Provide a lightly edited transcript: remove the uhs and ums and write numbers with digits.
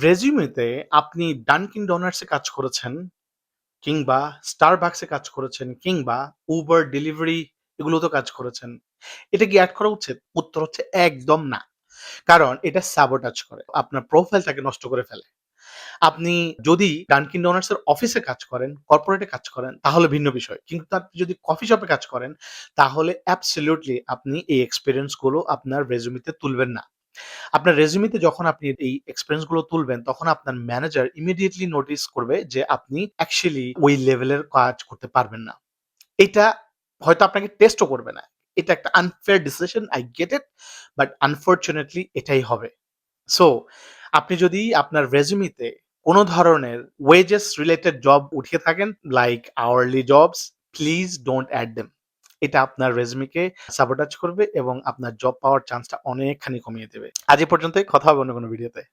রেজিউমেতে আপনি ডানকিন ডোনাটসে কাজ করেছেন কিংবা স্টারবাকসে কাজ করেছেন কিংবা উবার ডেলিভারি এগুলোতেও কাজ করেছেন। এটা কি এড করা উচিত? উত্তর হচ্ছে একদম না। কারণ এটা সাবোটাজ করে। আপনার প্রোফাইলটাকে নষ্ট করে ফেলে। আপনি যদি ডানকিন ডোনাটস এর অফিসে কাজ করেন, কর্পোরেটে কাজ করেন তাহলে ভিন্ন বিষয়। কিন্তু আপনি যদি কফি শপে কাজ করেন তাহলে অ্যাবসোলিউটলি আপনি এই এক্সপেরিয়েন্স গুলো আপনার রেজুমেতে তুলবেন না। আপনার রেজুমেতে যখন আপনি এই এক্সপেরিয়েন্স গুলো তুলবেন তখন আপনার ম্যানেজার ইমিডিয়েটলি নোটিস করবে যে আপনি অ্যাকচুয়ালি ওই লেভেলের কাজ করতে পারবেন না। এটা হয়তো আপনাকে টেস্টও করবে না। এটা একটা unfair decision, I get it. But unfortunately এটাই হবে। সো আপনি যদি আপনার রেজুমেতে কোন ধরনের ওয়েজেস রিলেটেড জব উঠিয়ে থাকেন like hourly jobs, please don't add them. এটা আপনার রেজুমেকে সাবোটাজ করবে এবং আপনার জব পাওয়ার চান্সটা অনেকখানি কমিয়ে দেবে। আজ এ পর্যন্তই, কথা হবে অন্য কোনো ভিডিওতে।